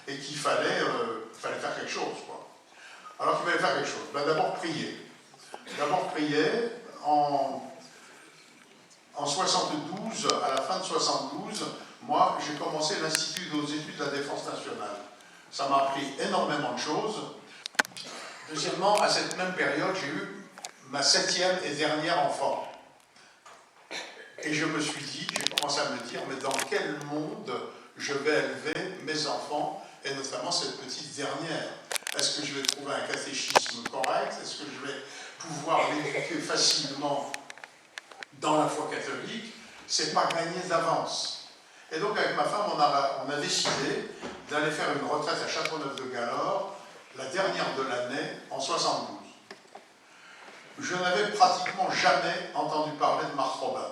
et qu'il fallait faire quelque chose, quoi. Alors qu'il fallait faire quelque chose. Ben, d'abord prier. D'abord prier. En 72, à la fin de 72, moi, j'ai commencé l'Institut aux études de la défense nationale. Ça m'a appris énormément de choses. Deuxièmement, à cette même période, j'ai eu ma 7e et dernière enfant. Et je me suis dit, j'ai commencé à me dire, mais dans quel monde je vais élever mes enfants, et notamment cette petite dernière? Est-ce que je vais trouver un catéchisme correct? Est-ce que je vais pouvoir l'éduquer facilement dans la foi catholique? C'est pas gagné d'avance. Et donc avec ma femme, on a décidé d'aller faire une retraite à Châteauneuf-de-Galore, la dernière de l'année, en 72. Je n'avais pratiquement jamais entendu parler de Marthe Robin.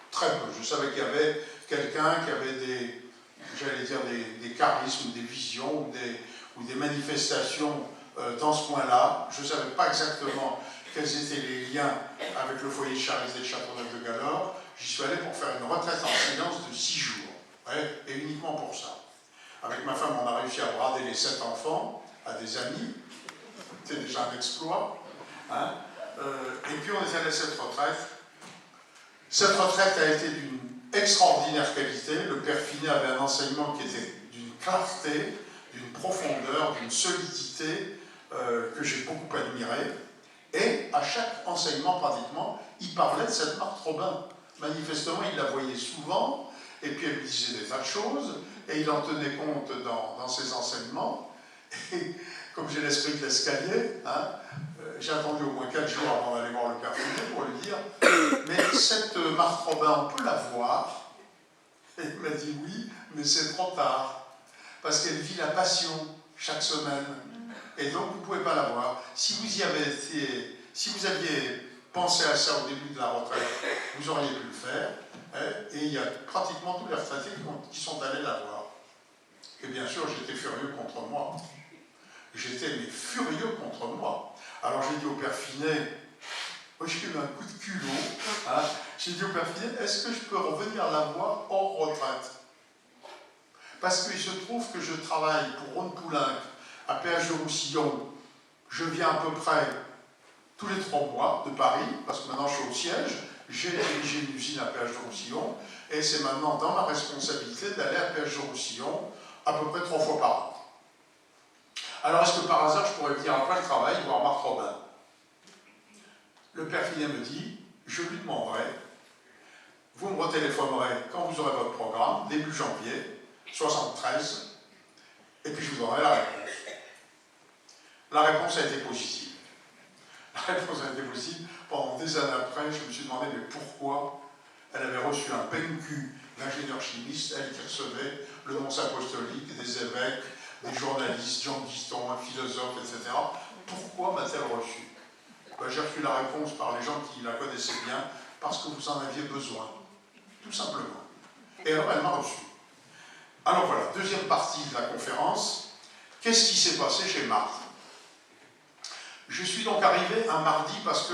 Très peu. Je savais qu'il y avait quelqu'un qui avait des charismes, des visions ou des manifestations dans ce coin-là. Je ne savais pas exactement quels étaient les liens avec le foyer de Charité de Châteauneuf-de-Galore. J'y suis allé pour faire une retraite en silence de 6 jours, ouais, et uniquement pour ça. Avec ma femme, on a réussi à brader les 7 enfants à des amis. C'était déjà un exploit. Hein. Et puis on est allé à cette retraite. Cette retraite a été d'une extraordinaire qualité. Le père Finet avait un enseignement qui était d'une clarté, d'une profondeur, d'une solidité que j'ai beaucoup admiré. Et à chaque enseignement, pratiquement, il parlait de cette Marthe Robin. Manifestement, il la voyait souvent, et puis elle lui disait des tas de choses, et il en tenait compte dans ses enseignements. Et comme j'ai l'esprit de l'escalier, hein, j'ai attendu au moins 4 jours avant d'aller voir le père Finet pour lui dire « Mais cette Marthe Robin, on peut la voir ?» Et il m'a dit « Oui, mais c'est trop tard, parce qu'elle vit la passion chaque semaine. Et donc, vous ne pouvez pas la voir. Si vous y avez été, si vous aviez pensé à ça au début de la retraite, vous auriez pu le faire. Hein, et il y a pratiquement tous les retraités qui sont allés la voir. Et bien sûr, j'étais furieux contre moi. J'étais mais furieux contre moi. Alors j'ai dit au père Finet, moi j'ai eu un coup de culot. Hein, j'ai dit au père Finet, est-ce que je peux revenir la voir hors retraite? Parce qu'il se trouve que je travaille pour Rhône Poulenc à Péage de Roussillon. Je viens à peu près tous les 3 mois de Paris, parce que maintenant je suis au siège, j'ai dirigé une usine à Péage de Roussillon, et c'est maintenant dans ma responsabilité d'aller à Péage de Roussillon à peu près 3 fois par an. Alors est-ce que par hasard je pourrais venir après le travail voir Marthe Robin? Le père Finet me dit, je lui demanderai, vous me retéléphonerez quand vous aurez votre programme, début janvier 73, et puis je vous donnerai la réponse. La réponse a été positive. La réponse a été positive. Pendant des années après, je me suis demandé mais pourquoi elle avait reçu un PNQ d'ingénieur chimiste, elle qui recevait le nonce apostolique, des évêques, des journalistes, Jean Guiston, un philosophe, etc. Pourquoi m'a-t-elle reçu? Ben, j'ai reçu la réponse par les gens qui la connaissaient bien, parce que vous en aviez besoin. Tout simplement. Et alors, elle m'a reçu. Alors voilà, deuxième partie de la conférence. Qu'est-ce qui s'est passé chez Marthe? Je suis donc arrivé un mardi parce que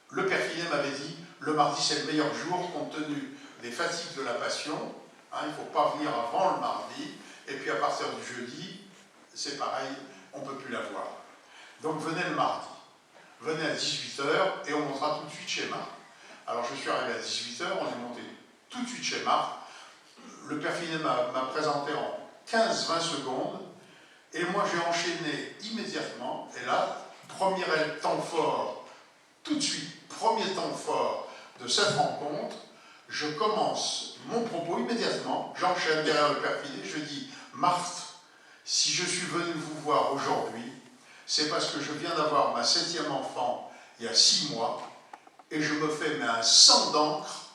le père Finet m'avait dit le mardi c'est le meilleur jour compte tenu des fatigues de la Passion. Hein, il ne faut pas venir avant le mardi. Et puis à partir du jeudi, c'est pareil, on ne peut plus la voir. Donc venez le mardi. Venez à 18 h et on montera tout de suite chez Marthe. Alors je suis arrivé à 18 h, on est monté tout de suite chez Marthe. Le père Finet m'a présenté en 15-20 secondes. Et moi, j'ai enchaîné immédiatement, et là, premier temps fort, tout de suite, premier temps fort de cette rencontre, je commence mon propos immédiatement, j'enchaîne derrière le père Finet, je dis, Marthe, si je suis venu vous voir aujourd'hui, c'est parce que je viens d'avoir ma 7e enfant il y a 6 mois, et je me fais un sang d'encre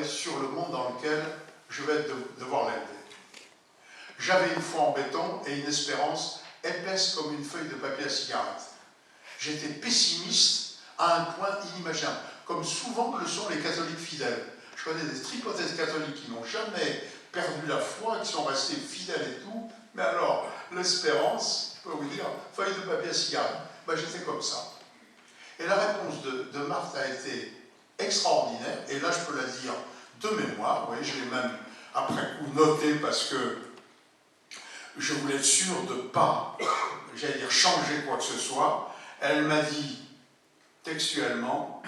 sur le monde dans lequel je vais devoir l'élever. J'avais une foi en béton et une espérance épaisse comme une feuille de papier à cigarette. J'étais pessimiste à un point inimaginable, comme souvent le sont les catholiques fidèles. Je connais des tripothèses catholiques qui n'ont jamais perdu la foi, qui sont restés fidèles et tout, mais alors, l'espérance, je peux vous dire, feuille de papier à cigarette, ben, j'étais comme ça. Et la réponse de Marthe a été extraordinaire, et là je peux la dire de mémoire, vous voyez, je l'ai même après coup noté parce que je voulais être sûr de ne pas, j'allais dire, changer quoi que ce soit. Elle m'a dit textuellement,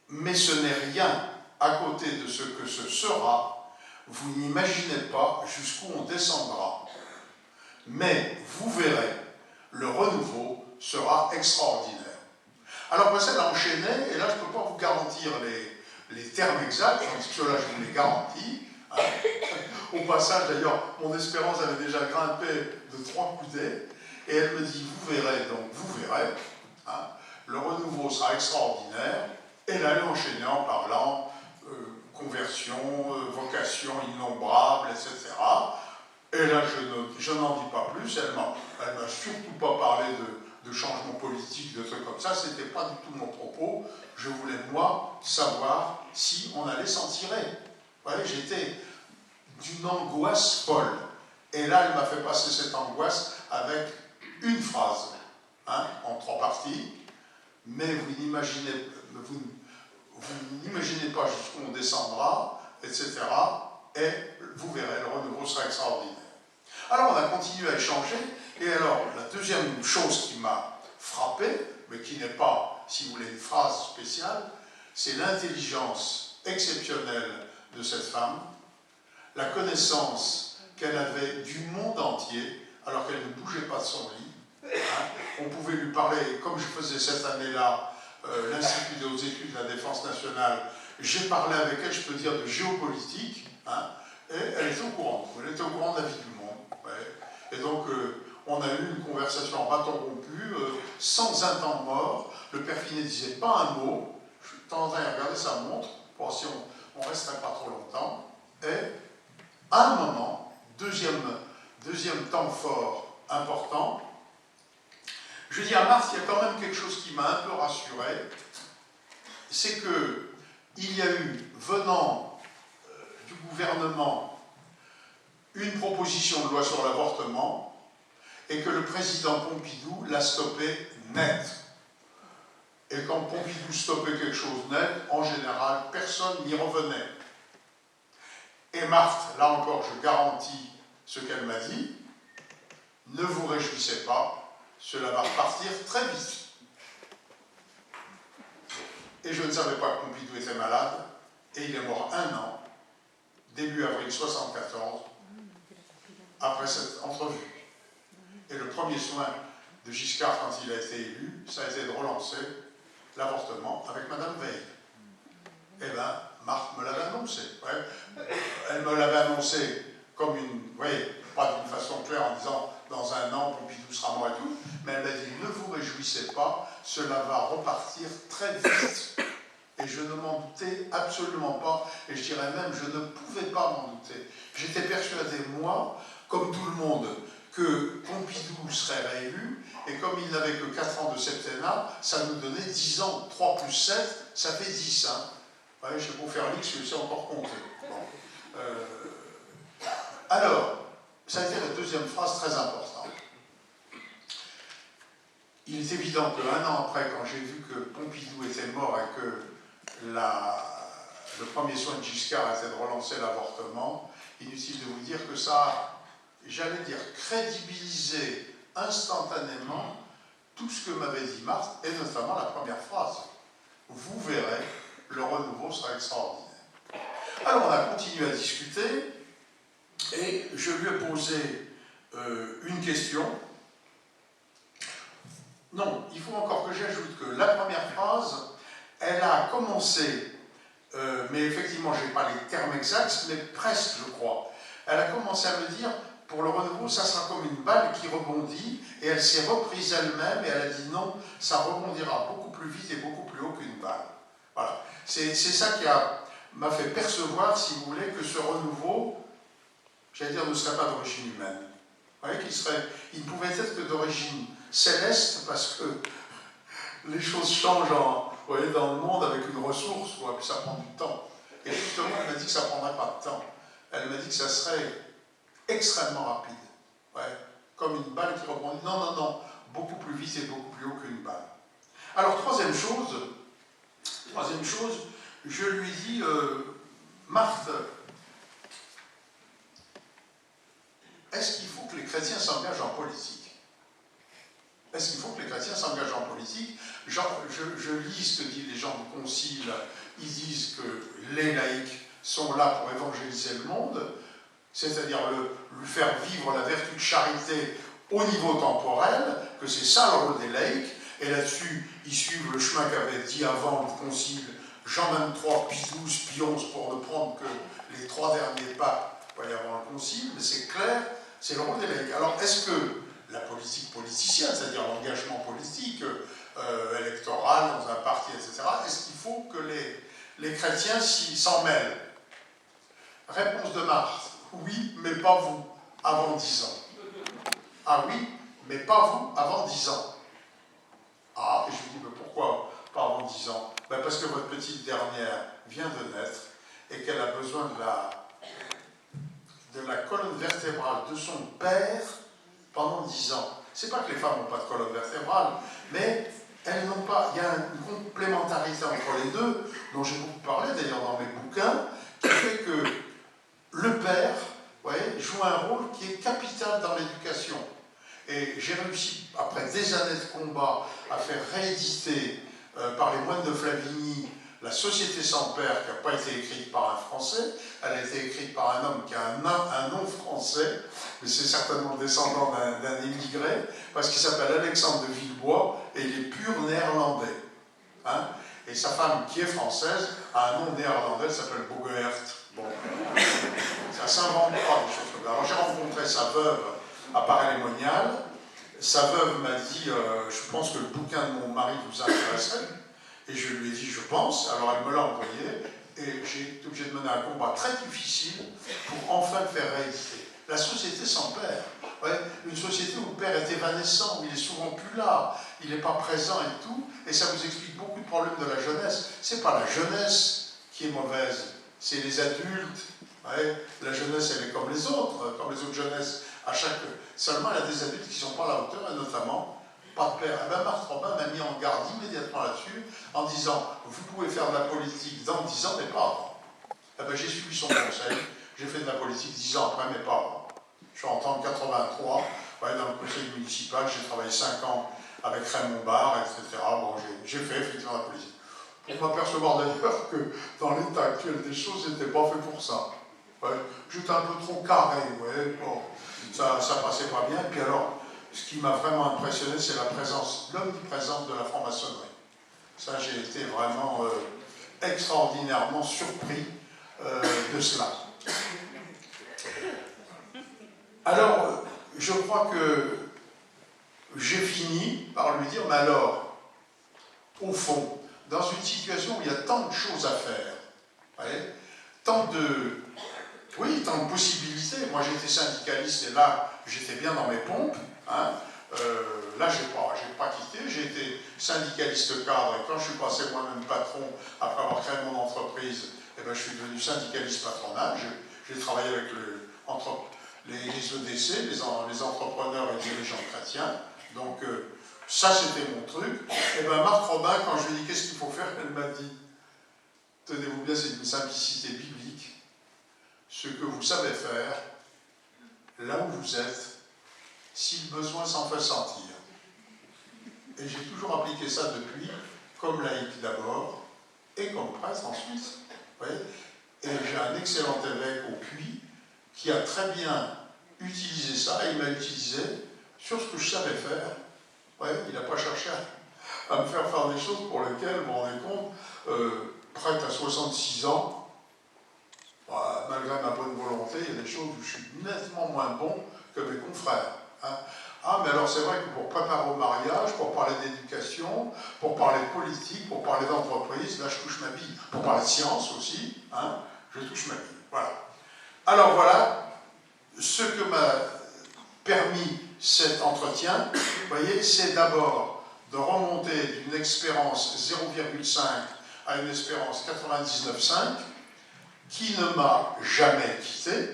mais ce n'est rien à côté de ce que ce sera, vous n'imaginez pas jusqu'où on descendra. Mais vous verrez, le renouveau sera extraordinaire. Alors, Marcel a enchaîné, et là, je ne peux pas vous garantir les termes exacts, parce que là, je vous les garantis. Hein. Au passage, d'ailleurs, mon espérance avait déjà grimpé de 3 coudées, et elle me dit, vous verrez, donc vous verrez, hein, le renouveau sera extraordinaire, et là, elle enchaînait en parlant conversion, vocation innombrable, etc. Et là, je n'en dis pas plus, elle m'a surtout pas parlé de changement politique, de trucs comme ça, c'était pas du tout mon propos. Je voulais, moi, savoir si on allait s'en tirer. Vous voyez, j'étais d'une angoisse folle. Et là, elle m'a fait passer cette angoisse avec une phrase, hein, en 3 parties. Mais vous n'imaginez pas jusqu'où on descendra, etc. Et vous verrez, le renouveau sera extraordinaire. Alors, on a continué à échanger. Et alors, la deuxième chose qui m'a frappé, mais qui n'est pas, si vous voulez, une phrase spéciale, c'est l'intelligence exceptionnelle de cette femme, la connaissance qu'elle avait du monde entier, alors qu'elle ne bougeait pas de son lit. Hein. On pouvait lui parler, comme je faisais cette année-là, l'Institut des hautes études de la défense nationale, j'ai parlé avec elle, je peux dire, de géopolitique, hein, et elle était au courant. Elle était au courant de la vie du monde. Ouais. Et donc, on a eu une conversation en bâton rompu, sans un temps mort. Le père Finet ne disait pas un mot. Je suis de temps en temps à regarder sa montre, pour voir si on resterait pas trop longtemps. Et, à un moment, deuxième temps fort important, je dis à Marthe, il y a quand même quelque chose qui m'a un peu rassuré, c'est que il y a eu, venant du gouvernement, une proposition de loi sur l'avortement, et que le président Pompidou l'a stoppé net. Et quand Pompidou stoppait quelque chose net, en général, personne n'y revenait. Et Marthe, là encore, je garantis ce qu'elle m'a dit, ne vous réjouissez pas, cela va repartir très vite. Et je ne savais pas que Pompidou était malade, et il est mort 1 an, début avril 1974, après cette entrevue. Et le premier soin de Giscard, quand il a été élu, ça a été de relancer l'avortement avec Madame Veil. Eh bien, Marthe me l'avait annoncé. Ouais. Elle me l'avait annoncé comme une... Vous voyez, pas d'une façon claire en disant dans 1 an, Pompidou sera mort et tout, mais elle m'a dit, ne vous réjouissez pas, cela va repartir très vite. Et je ne m'en doutais absolument pas, et je dirais même, je ne pouvais pas m'en douter. J'étais persuadé, moi, comme tout le monde, que Pompidou serait réélu, et comme il n'avait que 4 ans de septennat, ça nous donnait 10 ans. 3 plus 7, ça fait 10. Hein. Ouais, je sais pas faire l'X, je sais encore compter. Bon. Alors, ça a été la deuxième phrase très importante. Il est évident que 1 an après, quand j'ai vu que Pompidou était mort et que le premier soin de Giscard était de relancer l'avortement, inutile de vous dire que ça a, j'allais dire, crédibilisé instantanément tout ce que m'avait dit Marthe, et notamment la première phrase. Vous verrez, le renouveau sera extraordinaire. Alors on a continué à discuter, et je lui ai posé une question. Non, il faut encore que j'ajoute que la première phrase, elle a commencé, mais effectivement, je n'ai pas les termes exacts, mais presque, je crois. Elle a commencé à me dire, pour le renouveau, ça sera comme une balle qui rebondit, et elle s'est reprise elle-même, et elle a dit non, ça rebondira beaucoup plus vite et beaucoup plus haut qu'une balle. Voilà. C'est ça qui m'a fait percevoir, si vous voulez, que ce renouveau, j'allais dire, ne serait pas d'origine humaine. Vous voyez, il ne pouvait être que d'origine céleste, parce que les choses changent vous voyez, dans le monde avec une ressource, quoi, puis ça prend du temps. Et justement, elle m'a dit que ça ne prendrait pas de temps. Elle m'a dit que ça serait extrêmement rapide. Ouais, comme une balle qui rebondit. Non, non, non, beaucoup plus vite et beaucoup plus haut qu'une balle. Alors, troisième chose, je lui dis, Marthe, est-ce qu'il faut que les chrétiens s'engagent en politique? Est-ce qu'il faut que les chrétiens s'engagent en politique? Je lis ce que disent les gens du Concile. Ils disent que les laïcs sont là pour évangéliser le monde, c'est-à-dire lui faire vivre la vertu de charité au niveau temporel, que c'est ça le rôle des laïcs, et là-dessus, ils suivent le chemin qu'avait dit avant le Concile Jean XXIII, Pie XII, Pie XI, pour ne prendre que les 3 derniers papes avant le Concile, mais c'est clair, c'est le rôle des laïcs. Alors, est-ce que la politique politicienne, c'est-à-dire l'engagement politique, électoral dans un parti, etc., est-ce qu'il faut que les chrétiens s'en mêlent? Réponse de Marthe, oui, mais pas vous, avant 10 ans. Ah oui, mais pas vous, avant 10 ans. Ah, et je lui dis, mais pourquoi pas avant 10 ans? Ben parce que votre petite dernière vient de naître et qu'elle a besoin de la colonne vertébrale de son père pendant 10 ans. C'est pas que les femmes n'ont pas de colonne vertébrale, mais elles n'ont pas. Il y a une complémentarité entre les deux, dont j'ai beaucoup parlé d'ailleurs dans mes bouquins, qui fait que le père, joue un rôle qui est capital dans l'éducation. Et j'ai réussi, après des années de combat, à faire rééditer par les moines de Flavigny La Société sans père, qui n'a pas été écrite par un Français, elle a été écrite par un homme qui a un nom français, mais c'est certainement descendant d'un émigré, parce qu'il s'appelle Alexandre de Villebois, et il est pur néerlandais. Hein? Et sa femme, qui est française, a un nom néerlandais, elle s'appelle Bogeert. Bon. Ça s'invente pas, des choses comme ça. Alors j'ai rencontré sa veuve à Paray-les-Moniales. Sa veuve m'a dit, je pense que le bouquin de mon mari vous intéresserait. Et je lui ai dit, je pense. Alors elle me l'a envoyé. Et j'ai été obligé de mener un combat très difficile pour enfin le faire rééditer. La société sans père. Ouais, une société où le père est évanescent, où il est souvent plus là, il n'est pas présent et tout. Et ça vous explique beaucoup de problèmes de la jeunesse. C'est pas la jeunesse qui est mauvaise, c'est les adultes. Ouais, la jeunesse, elle est comme les autres jeunesses. Seulement, il y a des adultes qui ne sont pas à la hauteur, et notamment, pas de père. Et bien, Marthe Robin m'a mis en garde immédiatement là-dessus, en disant, vous pouvez faire de la politique dans 10 ans, mais pas avant. Et bien, j'ai suivi son conseil, j'ai fait de la politique 10 ans après, mais pas avant. Je suis entré en 83, dans le conseil municipal, j'ai travaillé 5 ans avec Raymond Barre, etc. Bon, j'ai fait effectivement la politique. Pour m'apercevoir d'ailleurs que dans l'état actuel des choses, c'était pas fait pour ça. Ouais, j'étais un peu trop carré, bon, ça passait pas bien. Et puis alors, ce qui m'a vraiment impressionné, c'est l'omniprésence de la franc-maçonnerie. Ça, j'ai été vraiment extraordinairement surpris de cela. Alors, je crois que j'ai fini par lui dire, mais alors, au fond, dans une situation où il y a tant de choses à faire, tant de possibilités. Moi, j'étais syndicaliste et là, j'étais bien dans mes pompes. Hein. Là, je n'ai pas quitté. J'ai été syndicaliste cadre et quand je suis passé moi-même patron, après avoir créé mon entreprise, je suis devenu syndicaliste patronal. J'ai travaillé avec les EDC, les entrepreneurs et dirigeants chrétiens. Donc, ça, c'était mon truc. Et Marthe Robin, quand je lui ai dit qu'est-ce qu'il faut faire, elle m'a dit, tenez-vous bien, c'est une simplicité biblique. Ce que vous savez faire, là où vous êtes, si le besoin s'en fait sentir. Et j'ai toujours appliqué ça depuis, comme laïc d'abord, et comme prêtre ensuite. Et j'ai un excellent évêque au Puy, qui a très bien utilisé ça, et il m'a utilisé sur ce que je savais faire. Il n'a pas cherché à me faire des choses pour lesquelles, vous vous rendez compte, prêtre à 66 ans, malgré ma bonne volonté, il y a des choses où je suis nettement moins bon que mes confrères. Hein. Ah, mais alors c'est vrai que pour préparer au mariage, pour parler d'éducation, pour parler de politique, pour parler d'entreprise, là je touche ma bille. Pour parler de science aussi, hein, je touche ma bille. Voilà. Alors voilà ce que m'a permis cet entretien. Vous voyez, c'est d'abord de remonter d'une espérance 0,5 à une espérance 99,5 qui ne m'a jamais quitté.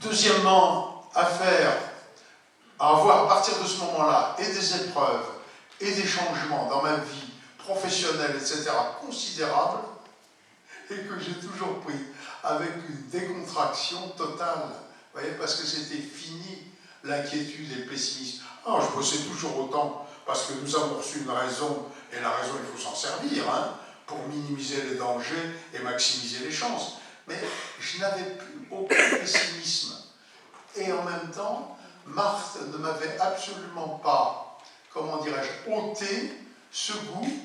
Deuxièmement, à avoir à partir de ce moment-là et des épreuves et des changements dans ma vie professionnelle, etc., considérables, et que j'ai toujours pris avec une décontraction totale. Vous voyez, parce que c'était fini l'inquiétude et le pessimisme. Ah, je bossais toujours autant parce que nous avons reçu une raison, et la raison, il faut s'en servir, hein, pour minimiser les dangers et maximiser les chances. Mais je n'avais plus aucun pessimisme. Et en même temps, Marthe ne m'avait absolument pas, comment dirais-je, ôté ce goût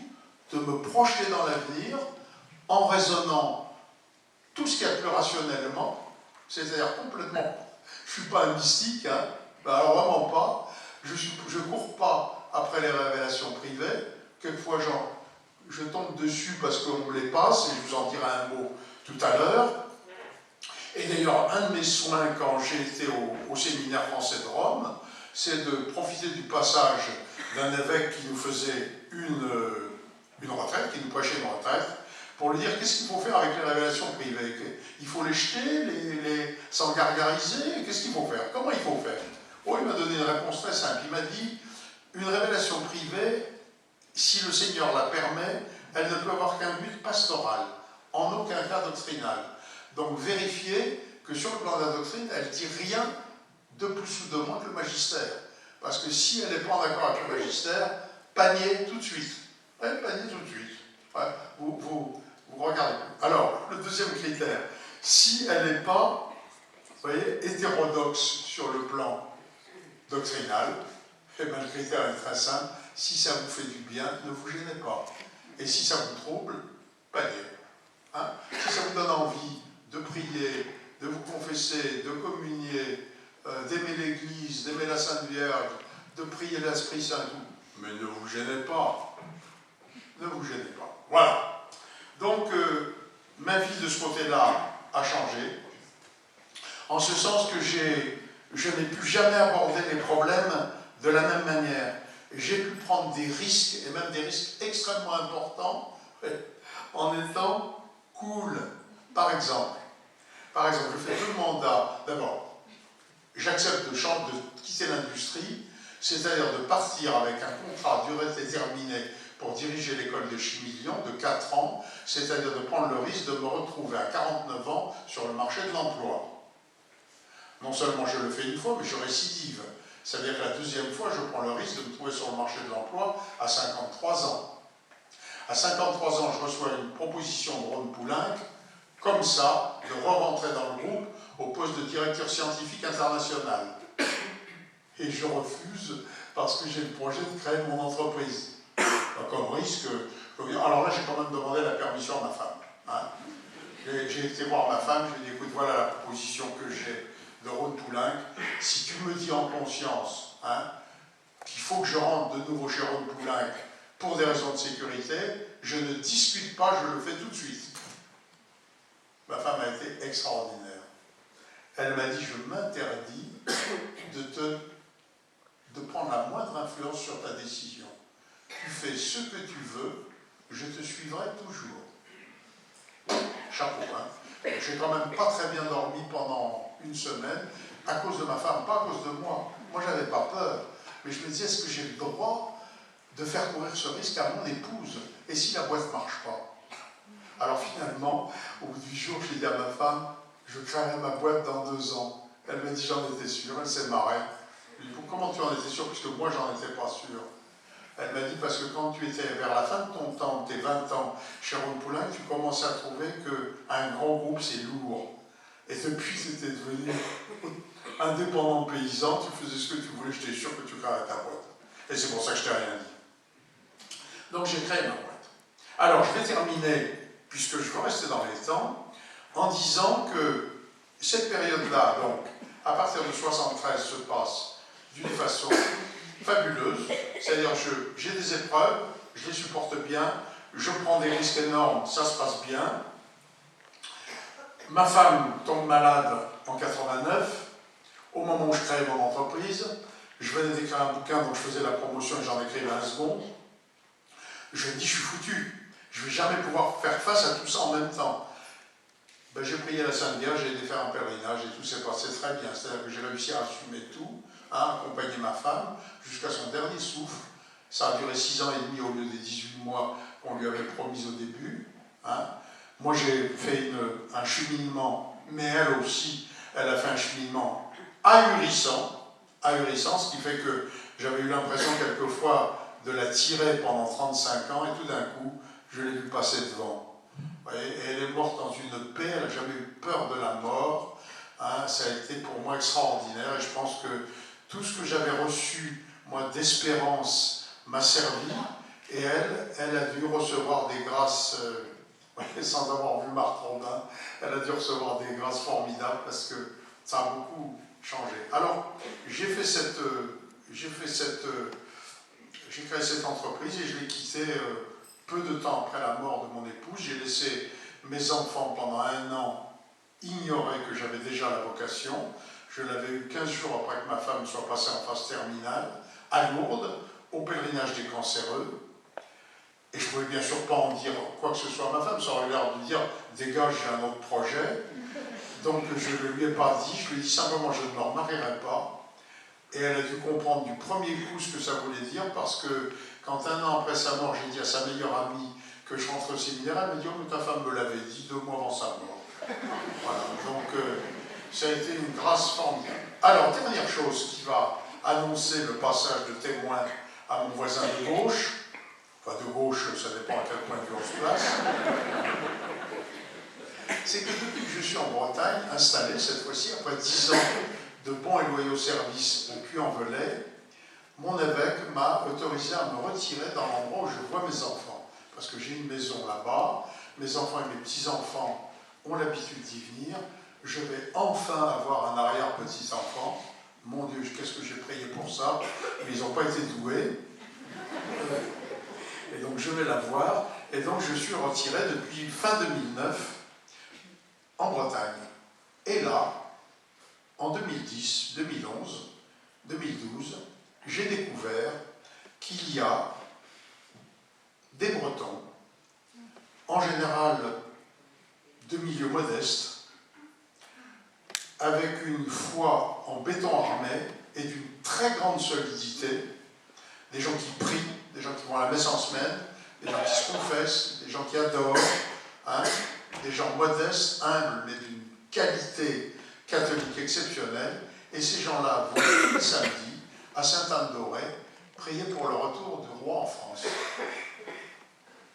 de me projeter dans l'avenir en raisonnant tout ce qu'il y a de plus rationnellement, c'est-à-dire complètement, je ne suis pas un mystique, hein, ben alors vraiment pas, je ne cours pas après les révélations privées, quelquefois je tombe dessus parce qu'on me les passe, et je vous en dirai un mot tout à l'heure. Et d'ailleurs, un de mes soins quand j'ai été au séminaire français de Rome, c'est de profiter du passage d'un évêque qui nous faisait une retraite, qui nous prêchait une retraite, pour lui dire qu'est-ce qu'il faut faire avec les révélations privées. Il faut les jeter, s'en gargariser, qu'est-ce qu'il faut faire? Comment il faut faire? Oh, il m'a donné une réponse très simple. Il m'a dit, une révélation privée, si le Seigneur la permet, elle ne peut avoir qu'un but pastoral, en aucun cas doctrinal. Donc vérifiez que sur le plan de la doctrine, elle ne dit rien de plus ou de moins que le magistère. Parce que si elle n'est pas en accord avec le magistère, panier tout de suite. Ouais, panier tout de suite. Ouais, vous regardez. Alors, le deuxième critère, si elle n'est pas, vous voyez, hétérodoxe sur le plan doctrinal, eh bien, le critère est très simple, si ça vous fait du bien, ne vous gênez pas. Et si ça vous trouble, panier. Hein? Si ça vous donne envie de prier, de vous confesser, de communier, d'aimer l'Église, d'aimer la Sainte Vierge, de prier l'Esprit Saint, mais ne vous gênez pas. Ne vous gênez pas. Voilà. Donc, ma vie de ce côté-là a changé, en ce sens que je n'ai plus jamais abordé les problèmes de la même manière. J'ai pu prendre des risques, et même des risques extrêmement importants, en étant cool. Par exemple, je fais 2 mandats. D'abord, j'accepte de quitter l'industrie, c'est-à-dire de partir avec un contrat à durée déterminée pour diriger l'école de chimie Lyon de 4 ans, c'est-à-dire de prendre le risque de me retrouver à 49 ans sur le marché de l'emploi. Non seulement je le fais une fois, mais je récidive. C'est-à-dire que la deuxième fois, je prends le risque de me trouver sur le marché de l'emploi à 53 ans. À 53 ans, je reçois une proposition de Ron Poulenc, comme ça, de re-rentrer dans le groupe au poste de directeur scientifique international. Et je refuse parce que j'ai le projet de créer mon entreprise. Comme risque, alors là, j'ai quand même demandé la permission à ma femme. Hein. J'ai été voir ma femme, je lui ai dit, écoute, voilà la proposition que j'ai de Ron Poulenc. Si tu me dis en conscience, hein, qu'il faut que je rentre de nouveau chez Ron Poulenc pour des raisons de sécurité, je ne discute pas, je le fais tout de suite. Ma femme a été extraordinaire. Elle m'a dit, je m'interdis de prendre la moindre influence sur ta décision. Tu fais ce que tu veux, je te suivrai toujours. Chapeau, hein. J'ai quand même pas très bien dormi pendant une semaine, à cause de ma femme, pas à cause de moi. Moi, j'avais pas peur. Mais je me disais, est-ce que j'ai le droit de faire courir ce risque à mon épouse? Et si la boîte ne marche pas? Alors finalement, au bout du jour, j'ai dit à ma femme, je créerai ma boîte dans 2 ans. Elle m'a dit, j'en étais sûre, elle s'est marrée. Je lui ai dit, comment tu en étais sûre? Puisque moi, j'en étais pas sûr. Elle m'a dit, parce que quand tu étais vers la fin de ton temps, tes 20 ans, chez Ron Poulenc, tu commençais à trouver qu'un grand groupe, c'est lourd. Et depuis que tu étais devenu indépendant paysan, tu faisais ce que tu voulais, j'étais sûr que tu créerais ta boîte. Et c'est pour ça que je t'ai rien dit. Donc j'ai créé ma boîte. Alors je vais terminer, puisque je veux rester dans les temps, en disant que cette période-là, donc, à partir de 73, se passe d'une façon fabuleuse. C'est-à-dire j'ai des épreuves, je les supporte bien, je prends des risques énormes, ça se passe bien. Ma femme tombe malade en 89, au moment où je crée mon entreprise. Je venais d'écrire un bouquin dont je faisais la promotion et j'en écrivais un second. Je me dis, je suis foutu. Je ne vais jamais pouvoir faire face à tout ça en même temps. Ben, j'ai prié la Sainte Vierge, j'ai été faire un pèlerinage et tout s'est passé très bien. C'est-à-dire que j'ai réussi à assumer tout, à accompagner ma femme jusqu'à son dernier souffle. Ça a duré 6 ans et demi au lieu des 18 mois qu'on lui avait promis au début. Hein. Moi, j'ai fait un cheminement, mais elle aussi, Elle a fait un cheminement ahurissant, ce qui fait que j'avais eu l'impression quelquefois de la tirer pendant 35 ans, et tout d'un coup, je l'ai vu passer devant. Et elle est morte dans une paix, elle n'a jamais eu peur de la mort. Hein, ça a été pour moi extraordinaire, et je pense que tout ce que j'avais reçu, moi, d'espérance, m'a servi, et elle a dû recevoir des grâces, sans avoir vu Marthe Rondin, elle a dû recevoir des grâces formidables, parce que ça a beaucoup changé. Alors, j'ai créé cette entreprise, et je l'ai quittée peu de temps après la mort de mon épouse. J'ai laissé mes enfants pendant 1 an ignorer que j'avais déjà la vocation. Je l'avais eu 15 jours après que ma femme soit passée en phase terminale, à Lourdes, au pèlerinage des cancéreux. Et je ne pouvais bien sûr pas en dire quoi que ce soit à ma femme, ça aurait l'air de dire « dégage, j'ai un autre projet ». Donc je ne lui ai pas dit, je lui ai dit simplement « je ne me remarierai pas ». Et elle a dû comprendre du premier coup ce que ça voulait dire, parce que quand 1 an après sa mort, j'ai dit à sa meilleure amie que je rentrais au séminaire, elle m'a dit « oh, mais ta femme me l'avait dit 2 mois avant sa mort ». Voilà, donc ça a été une grâce formidable. Alors, dernière chose qui va annoncer le passage de témoin à mon voisin de gauche, enfin de gauche, ça dépend à quel point de vue on se place, c'est que depuis que je suis en Bretagne, installé cette fois-ci, après 10 ans de bons et loyaux services au Puy-en-Velay, mon évêque m'a autorisé à me retirer dans l'endroit où je vois mes enfants. Parce que j'ai une maison là-bas, mes enfants et mes petits-enfants ont l'habitude d'y venir. Je vais enfin avoir un arrière-petit-enfant. Mon Dieu, qu'est-ce que j'ai prié pour ça, mais ils n'ont pas été doués. Et donc je vais la voir. Et donc je suis retiré depuis fin 2009 en Bretagne. Et là, en 2010, 2011, 2012, j'ai découvert qu'il y a des Bretons, en général de milieu modeste, avec une foi en béton armé et d'une très grande solidité, des gens qui prient, des gens qui vont à la messe en semaine, des gens qui se confessent, des gens qui adorent, hein, des gens modestes, humbles, mais d'une qualité catholique exceptionnelle, et ces gens-là vont tous les samedis à Sainte-Anne-d'Auray prier pour le retour du roi en France.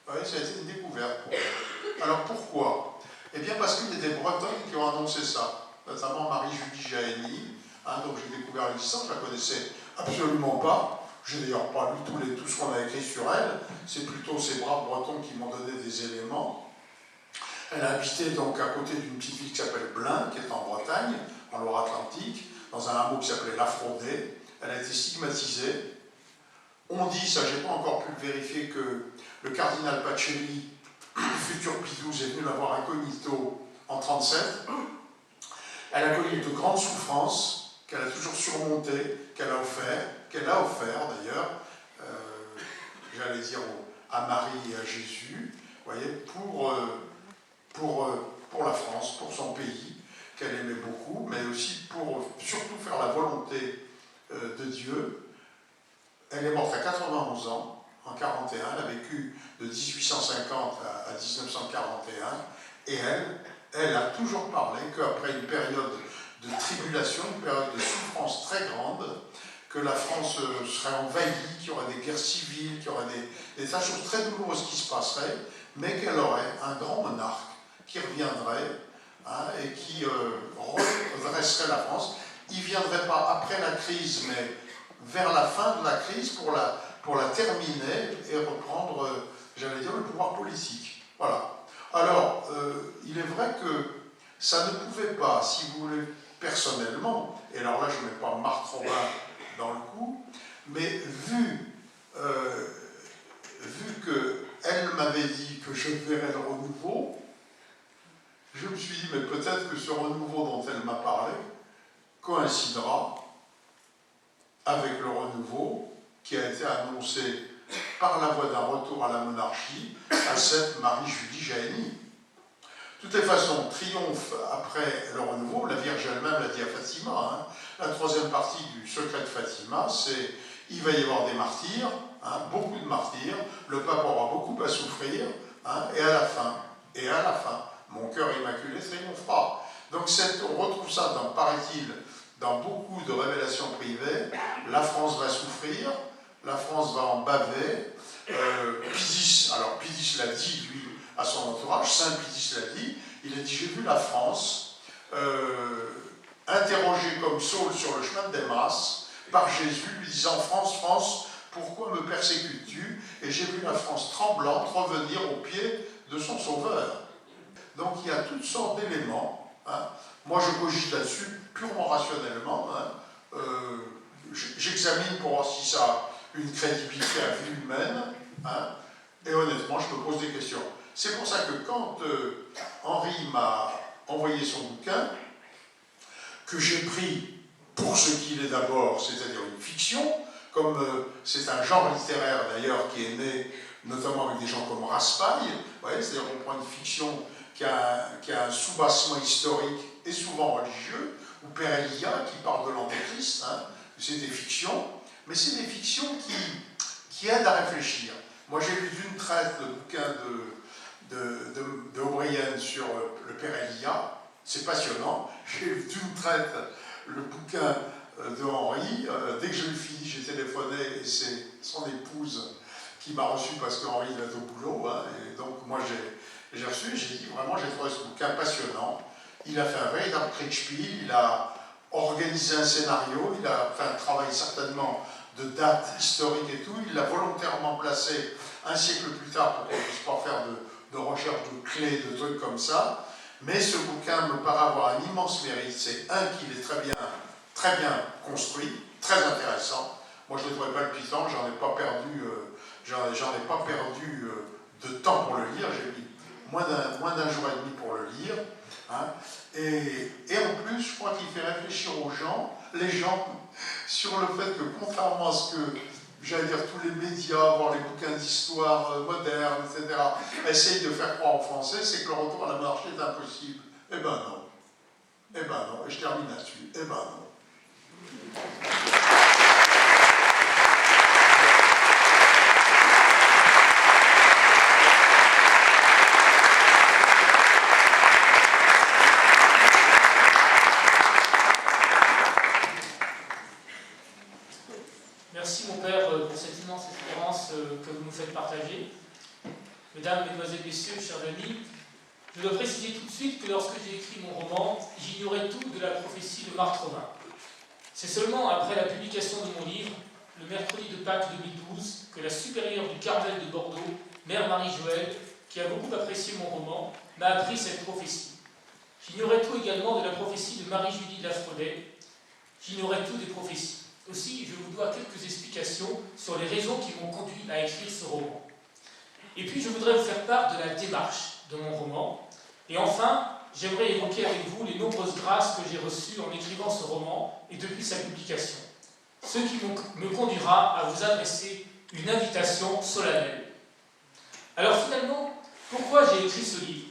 Vous voyez, ça a été une découverte pour eux. Alors pourquoi? Eh bien parce qu'il y a des Bretons qui ont annoncé ça, notamment Marie-Julie Jahenny, hein, donc j'ai découvert l'existence, je ne la connaissais absolument pas. Je n'ai d'ailleurs pas lu tout ce qu'on a écrit sur elle, c'est plutôt ces braves Bretons qui m'ont donné des éléments. Elle a habité donc à côté d'une petite ville qui s'appelle Blain, qui est en Bretagne, en Loire-Atlantique, dans un hameau qui s'appelait La Frondée. Elle a été stigmatisée. On dit, ça j'ai pas encore pu le vérifier, que le cardinal Pacelli, futur Pie XII, est venu la voir incognito en 1937. Elle a connu de grandes souffrances qu'elle a toujours surmontées, qu'elle a offert d'ailleurs, j'allais dire à Marie et à Jésus, vous voyez, pour la France, pour son pays, qu'elle aimait beaucoup, mais aussi pour surtout faire la volonté de Dieu. Elle est morte à 91 ans, en 1941, elle a vécu de 1850 à 1941, et elle a toujours parlé qu'après une période de tribulation, une période de souffrance très grande, que la France serait envahie, qu'il y aurait des guerres civiles, qu'il y aurait des tas de choses très douloureuses qui se passeraient, mais qu'elle aurait un grand monarque qui reviendrait, hein, et qui redresserait la France. Il ne viendrait pas après la crise, mais vers la fin de la crise pour la terminer et reprendre, j'allais dire, le pouvoir politique. Voilà. Alors, il est vrai que ça ne pouvait pas, si vous voulez, personnellement, et alors là je ne mets pas Marthe Robin dans le coup, mais vu qu'elle m'avait dit que je verrais le renouveau, je me suis dit, mais peut-être que ce renouveau dont elle m'a parlé coïncidera avec le renouveau qui a été annoncé par la voie d'un retour à la monarchie à cette Marie-Julie Jahenny. De toutes les façons, triomphe après le renouveau, la Vierge elle-même l'a dit à Fatima, hein, la troisième partie du secret de Fatima, c'est il va y avoir des martyrs, hein, beaucoup de martyrs, le pape aura beaucoup à souffrir, hein, et à la fin, mon cœur immaculé triomphera. Donc on retrouve ça, paraît-il, dans beaucoup de révélations privées. La France va souffrir, la France va en baver. Pidice l'a dit, lui, à son entourage, Saint Pidice l'a dit, il a dit « J'ai vu la France interrogée comme Saul sur le chemin de Damas par Jésus, lui disant « France, France, pourquoi me persécutes-tu » Et j'ai vu la France tremblante revenir aux pieds de son Sauveur. Donc il y a toutes sortes d'éléments. Hein. Moi je cogite là-dessus purement rationnellement. Hein. J'examine pour voir si ça a une crédibilité à vue humaine. Hein. Et honnêtement, je me pose des questions. C'est pour ça que quand Henri m'a envoyé son bouquin, que j'ai pris pour ce qu'il est d'abord, c'est-à-dire une fiction, comme c'est un genre littéraire d'ailleurs qui est né notamment avec des gens comme Raspail, c'est-à-dire qu'on prend une fiction qui a un soubassement historique et souvent religieux, ou Père Elia qui parle de l'Antéchrist, hein, c'est des fictions, mais c'est des fictions qui aident à réfléchir. Moi j'ai lu d'une traite le bouquin de O'Brien sur le Père Elia, c'est passionnant. J'ai lu d'une traite le bouquin de Henri, dès que je l'ai fini, j'ai téléphoné et c'est son épouse qui m'a reçu parce que Henri était au boulot, hein, et donc moi j'ai reçu, j'ai dit vraiment, j'ai trouvé ce bouquin passionnant. Il a fait un véritable Kriegspiel, il a organisé un scénario, il a fait un travail certainement de date historique et tout, il l'a volontairement placé un siècle plus tard pour qu'on ne puisse pas faire de recherche de clés, de trucs comme ça. Mais ce bouquin me paraît avoir un immense mérite. C'est qu'il est très bien construit, très intéressant. Moi, je le trouvais palpitant, j'en ai pas perdu de temps pour le lire. J'ai mis moins d'un jour et demi pour le lire. Hein. Et en plus, je crois qu'il fait réfléchir les gens, sur le fait que, contrairement à ce que, j'allais dire, tous les médias, voire les bouquins d'histoire moderne, etc., essayent de faire croire aux Français, c'est que le retour à la monarchie est impossible. Eh ben non. Eh ben non. Et je termine là-dessus. Eh ben non. Merci mon père pour cette immense expérience que vous nous faites partager. Mesdames, Mesdemoiselles, Messieurs, chers amis, je dois préciser tout de suite que lorsque j'ai écrit mon roman, j'ignorais tout de la prophétie de Marthe Romain. C'est seulement après la publication de mon livre, le mercredi de Pâques 2012, que la supérieure du Carmel de Bordeaux, Mère Marie-Joëlle, qui a beaucoup apprécié mon roman, m'a appris cette prophétie. J'ignorais tout également de la prophétie de Marie-Julie de la Frodais. J'ignorais tout des prophéties. Aussi, je vous dois quelques explications sur les raisons qui m'ont conduit à écrire ce roman. Et puis, je voudrais vous faire part de la démarche de mon roman. Et enfin, j'aimerais évoquer avec vous les nombreuses grâces que j'ai reçues en écrivant ce roman et depuis sa publication. Ce qui me conduira à vous adresser une invitation solennelle. Alors finalement, pourquoi j'ai écrit ce livre?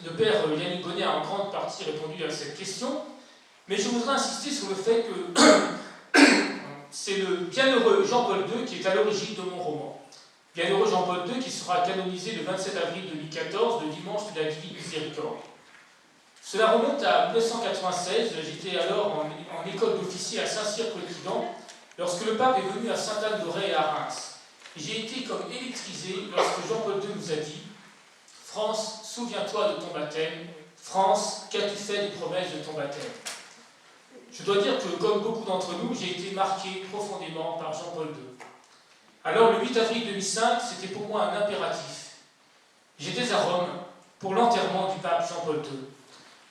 Le père Yannick Bonnet a en grande partie répondu à cette question, mais je voudrais insister sur le fait que c'est le bienheureux Jean-Paul II qui est à l'origine de mon roman. Bienheureux Jean-Paul II qui sera canonisé le 27 avril 2014, le dimanche de la Divine Miséricorde. Cela remonte à 1996, j'étais alors en école d'officier à Saint-Cyr-Coëtquidan, lorsque le pape est venu à Sainte-Anne-d'Auray et à Reims. Et j'ai été comme électrisé lorsque Jean-Paul II nous a dit « France, souviens-toi de ton baptême. France, qu'as-tu fait des promesses de ton baptême ?» Je dois dire que, comme beaucoup d'entre nous, j'ai été marqué profondément par Jean-Paul II. Alors, le 8 avril 2005, c'était pour moi un impératif. J'étais à Rome pour l'enterrement du pape Jean-Paul II.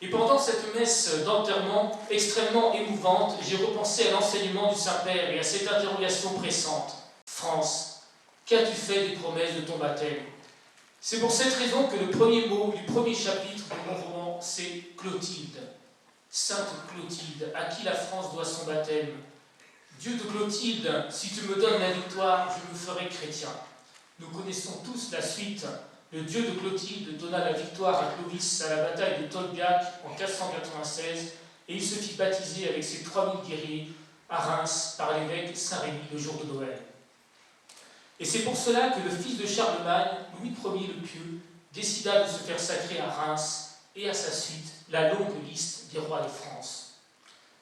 Et pendant cette messe d'enterrement extrêmement émouvante, j'ai repensé à l'enseignement du Saint-Père et à cette interrogation pressante. France, qu'as-tu fait des promesses de ton baptême? C'est pour cette raison que le premier mot du premier chapitre de mon roman, c'est Clotilde. Sainte Clotilde, à qui la France doit son baptême. Dieu de Clotilde, si tu me donnes la victoire, je me ferai chrétien. Nous connaissons tous la suite. Le Dieu de Clotilde donna la victoire à Clovis à la bataille de Tolbiac en 496 et il se fit baptiser avec ses 3000 guerriers à Reims par l'évêque Saint-Rémy le jour de Noël. Et c'est pour cela que le fils de Charlemagne, Louis Ier le Pieux, décida de se faire sacrer à Reims et à sa suite la longue liste des rois de France.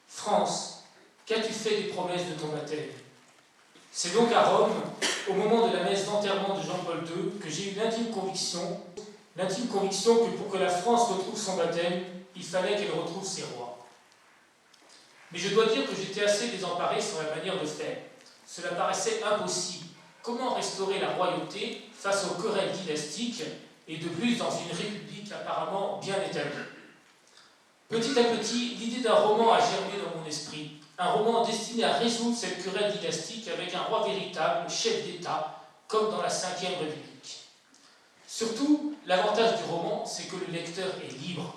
France, qu'as-tu fait des promesses de ton baptême? C'est donc à Rome, au moment de la messe d'enterrement de Jean-Paul II, que j'ai eu l'intime conviction que pour que la France retrouve son baptême, il fallait qu'elle retrouve ses rois. Mais je dois dire que j'étais assez désemparé sur la manière de faire. Cela paraissait impossible. Comment restaurer la royauté face aux querelles dynastiques, et de plus dans une république apparemment bien établie? Petit à petit, l'idée d'un roman a germé dans mon esprit. Un roman destiné à résoudre cette querelle dynastique avec un roi véritable, chef d'État, comme dans la Ve République. Surtout, l'avantage du roman, c'est que le lecteur est libre.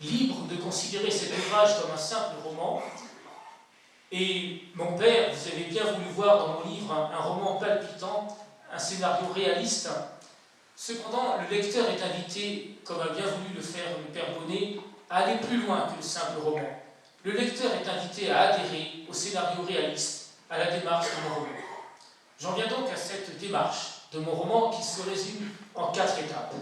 Libre de considérer cet ouvrage comme un simple roman. Et mon père, vous avez bien voulu voir dans mon livre un roman palpitant, un scénario réaliste. Cependant, le lecteur est invité, comme a bien voulu le faire le père Bonnet, à aller plus loin que le simple roman. Le lecteur est invité à adhérer au scénario réaliste, à la démarche de mon roman. J'en viens donc à cette démarche de mon roman qui se résume en 4 étapes.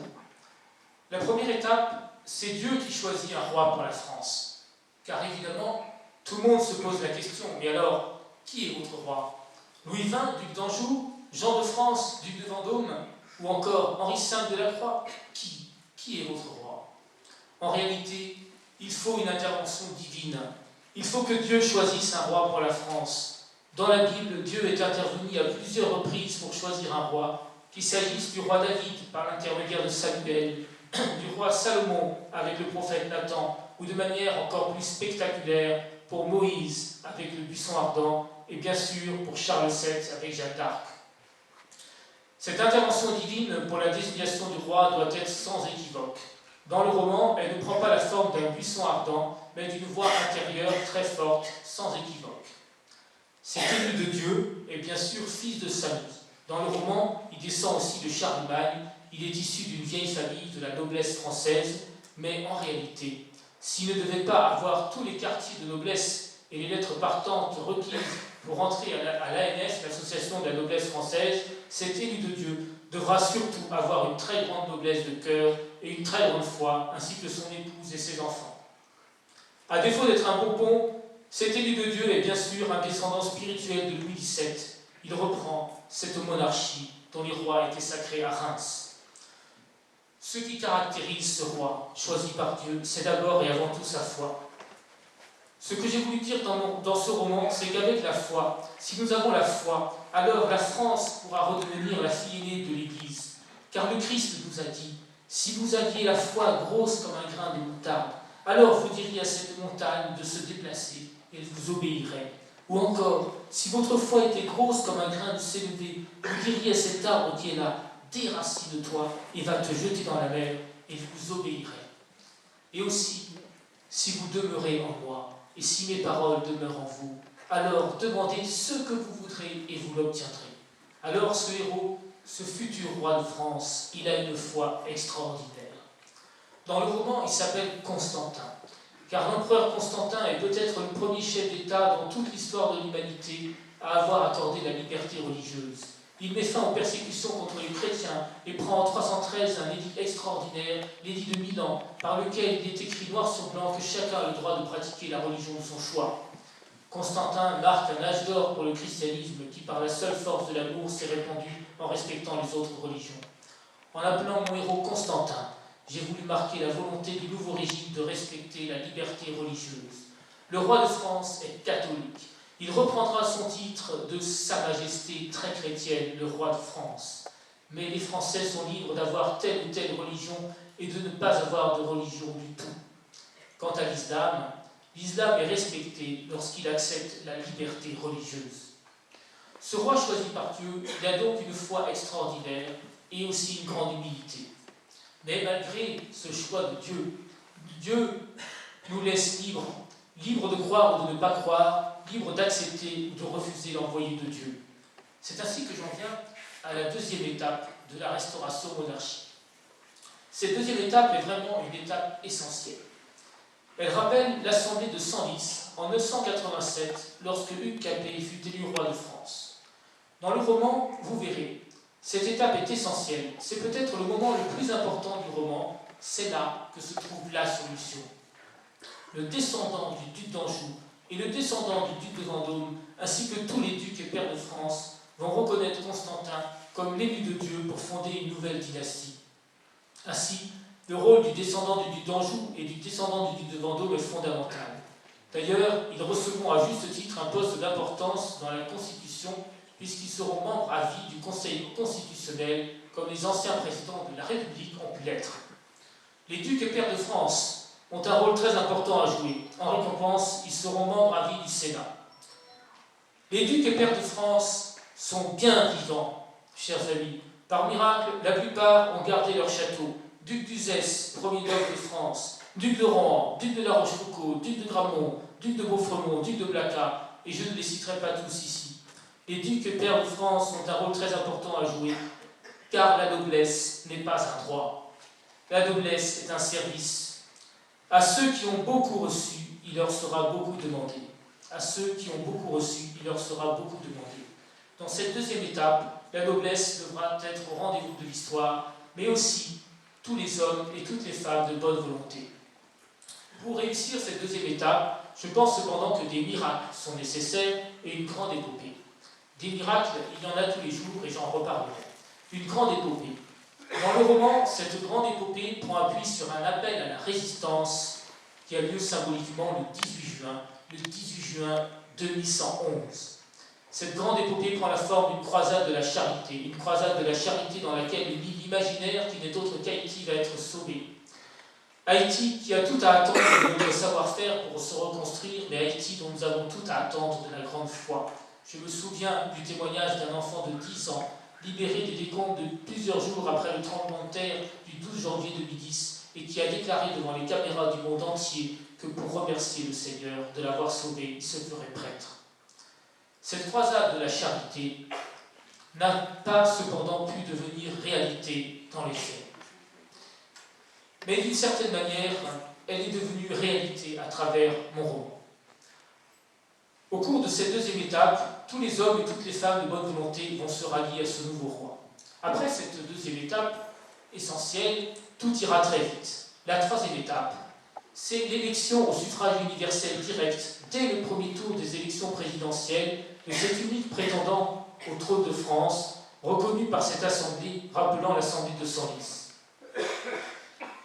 La première étape, c'est Dieu qui choisit un roi pour la France. Car évidemment, tout le monde se pose la question, mais alors, qui est votre roi? Louis XX, duc d'Anjou, Jean de France, duc de Vendôme, ou encore Henri V de la Croix? Qui est votre roi? En réalité, il faut une intervention divine. Il faut que Dieu choisisse un roi pour la France. Dans la Bible, Dieu est intervenu à plusieurs reprises pour choisir un roi, qu'il s'agisse du roi David par l'intermédiaire de Samuel, du roi Salomon avec le prophète Nathan, ou de manière encore plus spectaculaire pour Moïse avec le buisson ardent, et bien sûr pour Charles VII avec Jeanne d'Arc. Cette intervention divine pour la désignation du roi doit être sans équivoque. Dans le roman, elle ne prend pas la forme d'un buisson ardent, mais d'une voix intérieure très forte, sans équivoque. Cet élu de Dieu est bien sûr fils de Samy. Dans le roman, il descend aussi de Charlemagne, il est issu d'une vieille famille de la noblesse française, mais en réalité, s'il ne devait pas avoir tous les quartiers de noblesse et les lettres partantes requises pour entrer à l'ANF, l'association de la noblesse française, cet élu de Dieu devra surtout avoir une très grande noblesse de cœur et une très grande foi, ainsi que son épouse et ses enfants. À défaut d'être un Bourbon, cet élu de Dieu est bien sûr un descendant spirituel de Louis XVII. Il reprend cette monarchie dont les rois étaient sacrés à Reims. Ce qui caractérise ce roi, choisi par Dieu, c'est d'abord et avant tout sa foi. Ce que j'ai voulu dire dans ce roman, c'est qu'avec la foi, si nous avons la foi, alors la France pourra redevenir la fille aînée de l'Église. Car le Christ nous a dit, si vous aviez la foi grosse comme un grain de moutarde, alors vous diriez à cette montagne de se déplacer et elle vous obéirait. Ou encore, si votre foi était grosse comme un grain de sénévé, vous diriez à cet arbre qui est là, déracine-toi et va te jeter dans la mer et vous obéirait. Et aussi, si vous demeurez en moi, et si mes paroles demeurent en vous, alors demandez ce que vous voudrez et vous l'obtiendrez. Alors ce héros, ce futur roi de France, il a une foi extraordinaire. Dans le roman, il s'appelle Constantin, car l'empereur Constantin est peut-être le premier chef d'État dans toute l'histoire de l'humanité à avoir accordé la liberté religieuse. Il met fin aux persécutions contre les chrétiens et prend en 313 un édit extraordinaire, l'édit de Milan, par lequel il est écrit noir sur blanc que chacun a le droit de pratiquer la religion de son choix. Constantin marque un âge d'or pour le christianisme qui, par la seule force de l'amour, s'est répandu en respectant les autres religions. En appelant mon héros Constantin, j'ai voulu marquer la volonté du nouveau régime de respecter la liberté religieuse. Le roi de France est catholique. Il reprendra son titre de Sa Majesté très chrétienne, le roi de France. Mais les Français sont libres d'avoir telle ou telle religion et de ne pas avoir de religion du tout. Quant à l'islam est respecté lorsqu'il accepte la liberté religieuse. Ce roi choisi par Dieu, il a donc une foi extraordinaire et aussi une grande humilité. Mais malgré ce choix de Dieu, Dieu nous laisse libres de croire ou de ne pas croire, libre d'accepter ou de refuser l'envoyé de Dieu. C'est ainsi que j'en viens à la deuxième étape de la restauration monarchique. Cette deuxième étape est vraiment une étape essentielle. Elle rappelle l'Assemblée de Senlis en 987, lorsque Hugues Capet fut élu roi de France. Dans le roman, vous verrez, cette étape est essentielle. C'est peut-être le moment le plus important du roman, c'est là que se trouve la solution. Le descendant du duc d'Anjou et le descendant du duc de Vendôme, ainsi que tous les ducs et pairs de France, vont reconnaître Constantin comme l'élu de Dieu pour fonder une nouvelle dynastie. Ainsi, le rôle du descendant du duc d'Anjou et du descendant du duc de Vendôme est fondamental. D'ailleurs, ils recevront à juste titre un poste d'importance dans la Constitution, puisqu'ils seront membres à vie du Conseil constitutionnel, comme les anciens présidents de la République ont pu l'être. Les ducs et pairs de France ont un rôle très important à jouer. En récompense, ils seront membres à vie du Sénat. Les ducs et pairs de France sont bien vivants, chers amis. Par miracle, la plupart ont gardé leur château. Duc d'Uzès, premier duc de France, duc de Rohan, duc de La Rochefoucauld, duc de Gramont, duc de Beaufremont, duc de Blacas, et je ne les citerai pas tous ici. Les ducs et pairs de France ont un rôle très important à jouer, car la noblesse n'est pas un droit. La noblesse est un service. À ceux qui ont beaucoup reçu, il leur sera beaucoup demandé. À ceux qui ont beaucoup reçu, il leur sera beaucoup demandé. Dans cette deuxième étape, la noblesse devra être au rendez-vous de l'histoire, mais aussi tous les hommes et toutes les femmes de bonne volonté. Pour réussir cette deuxième étape, je pense cependant que des miracles sont nécessaires et une grande épopée. Des miracles, il y en a tous les jours et j'en reparlerai. Une grande épopée. Dans le roman, cette grande épopée prend appui sur un appel à la résistance qui a lieu symboliquement le 18 juin 2111. Cette grande épopée prend la forme d'une croisade de la charité, une croisade de la charité dans laquelle une île imaginaire qui n'est autre qu'Haïti va être sauvée. Haïti qui a tout à attendre de notre savoir-faire pour se reconstruire, mais Haïti dont nous avons tout à attendre de la grande foi. Je me souviens du témoignage d'un enfant de 10 ans, libéré des décombres de plusieurs jours après le tremblement de terre du 12 janvier 2010, et qui a déclaré devant les caméras du monde entier que pour remercier le Seigneur de l'avoir sauvé, il se ferait prêtre. Cette croisade de la charité n'a pas cependant pu devenir réalité dans les faits. Mais d'une certaine manière, elle est devenue réalité à travers mon roman. Au cours de cette deuxième étape, tous les hommes et toutes les femmes de bonne volonté vont se rallier à ce nouveau roi. Après cette deuxième étape essentielle, tout ira très vite. La troisième étape, c'est l'élection au suffrage universel direct dès le premier tour des élections présidentielles de cet unique prétendant au trône de France, reconnu par cette assemblée, rappelant l'assemblée de Senlis.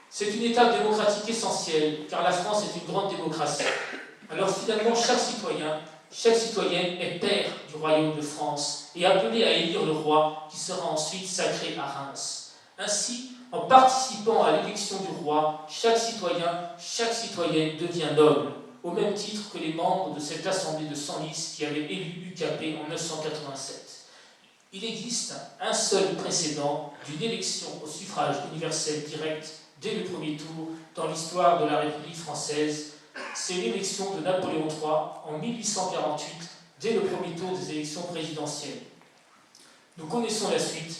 C'est une étape démocratique essentielle, car la France est une grande démocratie. Alors finalement, chaque citoyenne est père du royaume de France et appelé à élire le roi qui sera ensuite sacré à Reims. Ainsi, en participant à l'élection du roi, chaque citoyen, chaque citoyenne devient noble, au même titre que les membres de cette assemblée de Senlis qui avaient élu UKP en 1987. Il existe un seul précédent d'une élection au suffrage universel direct dès le premier tour dans l'histoire de la République française. C'est l'élection de Napoléon III en 1848, dès le premier tour des élections présidentielles. Nous connaissons la suite.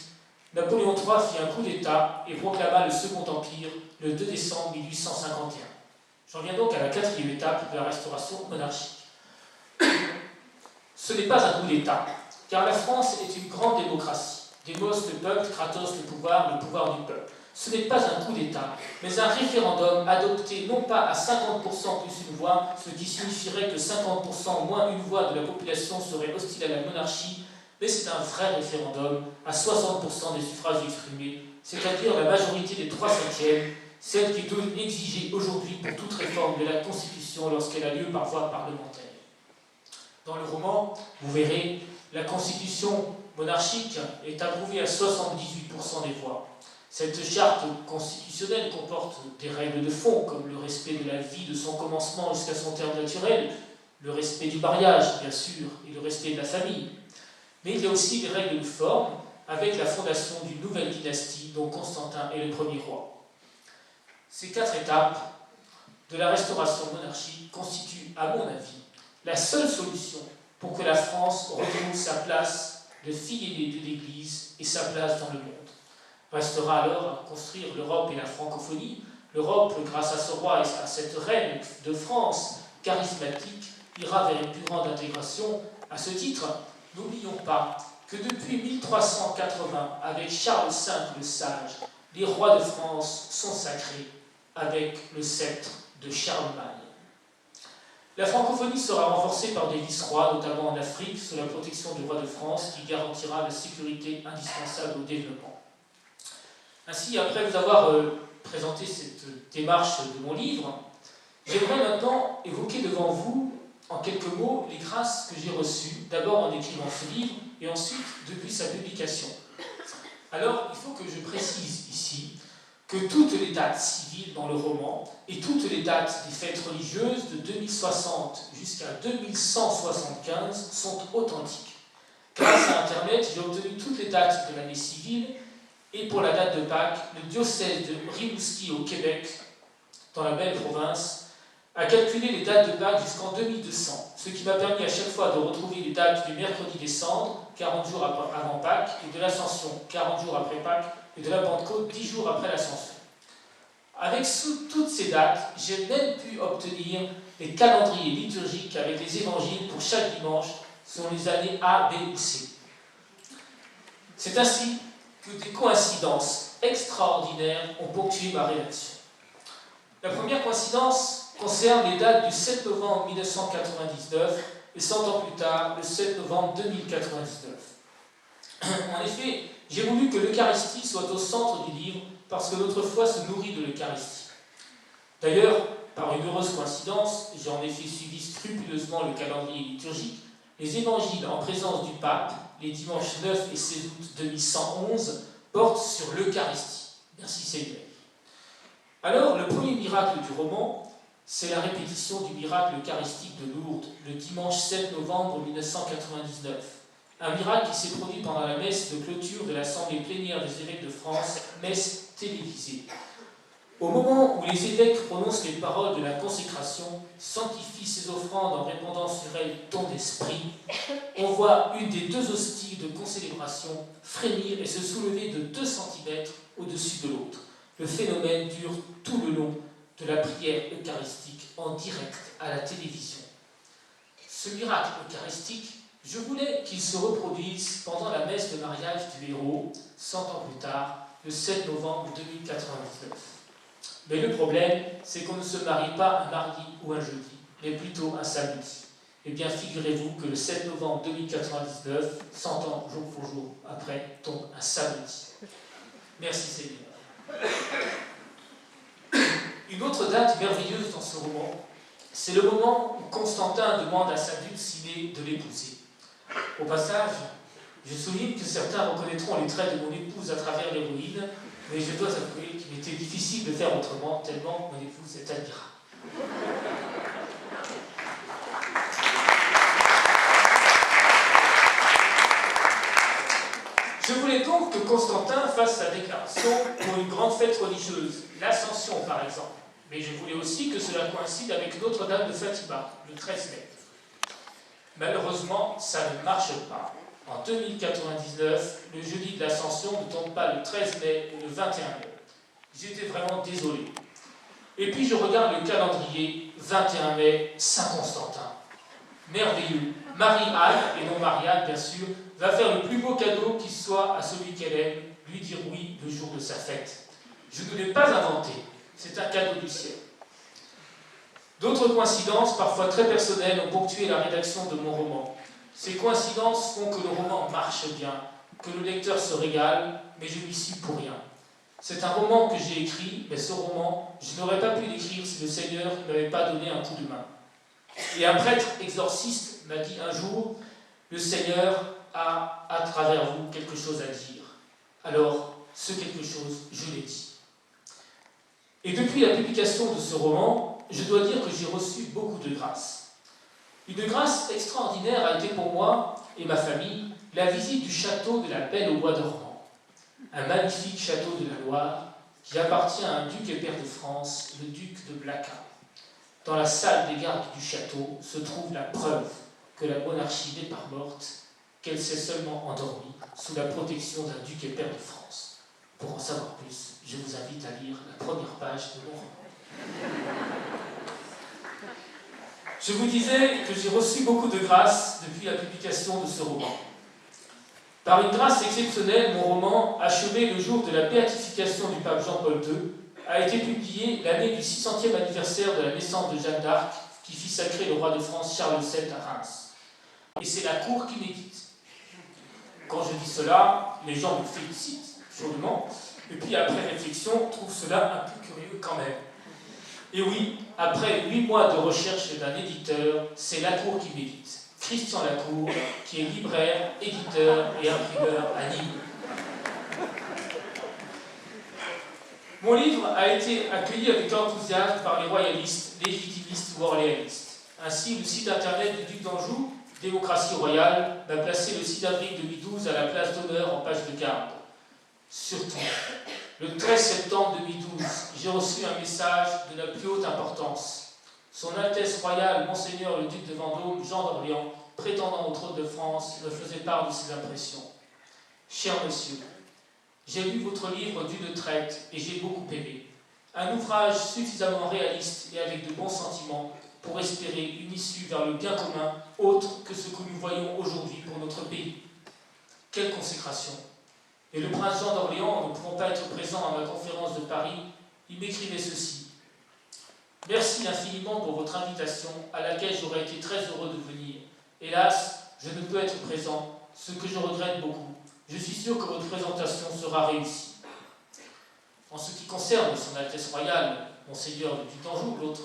Napoléon III fit un coup d'État et proclama le Second Empire le 2 décembre 1851. J'en viens donc à la quatrième étape de la restauration monarchique. Ce n'est pas un coup d'État, car la France est une grande démocratie. Démos le peuple, Kratos le pouvoir du peuple. Ce n'est pas un coup d'État, mais un référendum adopté non pas à 50% plus une voix, ce qui signifierait que 50% moins une voix de la population serait hostile à la monarchie, mais c'est un vrai référendum à 60% des suffrages exprimés, c'est-à-dire la majorité des 3/5, celle qui est exigée aujourd'hui pour toute réforme de la Constitution lorsqu'elle a lieu par voie parlementaire. Dans le roman, vous verrez, la Constitution monarchique est approuvée à 78% des voix. Cette charte constitutionnelle comporte des règles de fond, comme le respect de la vie de son commencement jusqu'à son terme naturel, le respect du mariage, bien sûr, et le respect de la famille. Mais il y a aussi des règles de forme, avec la fondation d'une nouvelle dynastie dont Constantin est le premier roi. Ces 4 étapes de la restauration monarchique constituent, à mon avis, la seule solution pour que la France retrouve sa place de fille aînée de l'Église et sa place dans le monde. Restera alors à construire l'Europe et la francophonie. L'Europe, grâce à ce roi et à cette reine de France charismatique, ira vers une plus grande intégration. À ce titre, n'oublions pas que depuis 1380, avec Charles V le Sage, les rois de France sont sacrés avec le sceptre de Charlemagne. La francophonie sera renforcée par des vice-rois, notamment en Afrique, sous la protection du roi de France, qui garantira la sécurité indispensable au développement. Ainsi, après vous avoir présenté cette démarche de mon livre, j'aimerais maintenant évoquer devant vous, en quelques mots, les grâces que j'ai reçues, d'abord en écrivant ce livre, et ensuite depuis sa publication. Alors, il faut que je précise ici que toutes les dates civiles dans le roman et toutes les dates des fêtes religieuses de 2060 jusqu'à 2175 sont authentiques. Grâce à Internet, j'ai obtenu toutes les dates de l'année civile et pour la date de Pâques, le diocèse de Rimouski au Québec, dans la belle province, a calculé les dates de Pâques jusqu'en 2200, ce qui m'a permis à chaque fois de retrouver les dates du mercredi des Cendres, 40 jours avant Pâques, et de l'Ascension, 40 jours après Pâques, et de la Pentecôte, 10 jours après l'Ascension. Avec toutes ces dates, j'ai même pu obtenir les calendriers liturgiques avec les évangiles pour chaque dimanche selon les années A, B ou C. C'est ainsi que des coïncidences extraordinaires ont ponctué ma rédaction. La première coïncidence concerne les dates du 7 novembre 1999 et 100 ans plus tard, le 7 novembre 2099. En effet, j'ai voulu que l'Eucharistie soit au centre du livre parce que notre foi se nourrit de l'Eucharistie. D'ailleurs, par une heureuse coïncidence, j'ai en effet suivi scrupuleusement le calendrier liturgique, les évangiles en présence du pape, les dimanches 9 et 16 août 2111, portent sur l'Eucharistie. Merci Seigneur. Alors, le premier miracle du roman, c'est la répétition du miracle eucharistique de Lourdes, le dimanche 7 novembre 1999. Un miracle qui s'est produit pendant la messe de clôture de l'Assemblée plénière des évêques de France, messe télévisée. Au moment où les évêques prononcent les paroles de la consécration, sanctifient ses offrandes en répandant sur elles ton d'esprit, on voit une des deux hosties de concélébration frémir et se soulever de 2 cm au-dessus de l'autre. Le phénomène dure tout le long de la prière eucharistique en direct à la télévision. Ce miracle eucharistique, je voulais qu'il se reproduise pendant la messe de mariage du héros, 100 ans plus tard, le 7 novembre 2099. Mais le problème, c'est qu'on ne se marie pas un mardi ou un jeudi, mais plutôt un samedi. Eh bien, figurez-vous que le 7 novembre 2099, 100 ans jour pour jour après, tombe un samedi. Merci Seigneur. Une autre date merveilleuse dans ce roman, c'est le moment où Constantin demande à sa dulcinée de l'épouser. Au passage, je souligne que certains reconnaîtront les traits de mon épouse à travers l'héroïne, mais je dois avouer qu'il était difficile de faire autrement, tellement mon épouse est admirable. Je voulais donc que Constantin fasse sa déclaration pour une grande fête religieuse, l'Ascension par exemple. Mais je voulais aussi que cela coïncide avec Notre-Dame de Fatima, le 13 mai. Malheureusement, ça ne marche pas. En 2099, le jeudi de l'Ascension ne tombe pas le 13 mai ou le 21 mai. J'étais vraiment désolé. Et puis je regarde le calendrier, 21 mai, Saint-Constantin. Merveilleux. Marie-Anne, et non Marianne bien sûr, va faire le plus beau cadeau qui soit à celui qu'elle aime, lui dire oui le jour de sa fête. Je ne l'ai pas inventé, c'est un cadeau du ciel. D'autres coïncidences, parfois très personnelles, ont ponctué la rédaction de mon roman. Ces coïncidences font que le roman marche bien, que le lecteur se régale, mais je n'y suis pour rien. C'est un roman que j'ai écrit, mais ce roman, je n'aurais pas pu l'écrire si le Seigneur ne m'avait pas donné un coup de main. Et un prêtre exorciste m'a dit un jour, le Seigneur a, à travers vous, quelque chose à dire. Alors, ce quelque chose, je l'ai dit. Et depuis la publication de ce roman, je dois dire que j'ai reçu beaucoup de grâces. Une grâce extraordinaire a été pour moi et ma famille la visite du château de la Belle au Bois dormant. Un magnifique château de la Loire qui appartient à un duc et pair de France, le duc de Blacas. Dans la salle des gardes du château se trouve la preuve que la monarchie n'est pas morte, qu'elle s'est seulement endormie sous la protection d'un duc et pair de France. Pour en savoir plus, je vous invite à lire la première page de mon roman. Je vous disais que j'ai reçu beaucoup de grâces depuis la publication de ce roman. Par une grâce exceptionnelle, mon roman, achevé le jour de la béatification du pape Jean-Paul II, a été publié l'année du 600e anniversaire de la naissance de Jeanne d'Arc, qui fit sacrer le roi de France Charles VII à Reims. Et c'est la cour qui médite. Quand je dis cela, les gens me félicitent chaudement, et puis après réflexion, trouvent cela un peu curieux quand même. Et oui, après 8 mois de recherche d'un éditeur, c'est la cour qui médite. Christian Lacour, qui est libraire, éditeur et imprimeur à Nîmes. Mon livre a été accueilli avec enthousiasme par les royalistes, légitimistes ou orléanistes. Ainsi, le site internet du duc d'Anjou, Démocratie royale, m'a placé le 6 avril 2012 à la place d'honneur en page de garde. Surtout, le 13 septembre 2012, j'ai reçu un message de la plus haute importance. Son Altesse royale, Monseigneur le duc de Vendôme, Jean d'Orléans, prétendant au trône de France, me faisait part de ses impressions. Cher monsieur, j'ai lu votre livre d'une traite et j'ai beaucoup aimé. Un ouvrage suffisamment réaliste et avec de bons sentiments pour espérer une issue vers le bien commun autre que ce que nous voyons aujourd'hui pour notre pays. Quelle consécration! Et le prince Jean d'Orléans, ne pouvant pas être présent à ma conférence de Paris, il m'écrivait ceci. Merci infiniment pour votre invitation, à laquelle j'aurais été très heureux de venir. Hélas, je ne peux être présent, ce que je regrette beaucoup. Je suis sûr que votre présentation sera réussie. En ce qui concerne son Altesse royale, Monseigneur le duc d'Anjou, l'autre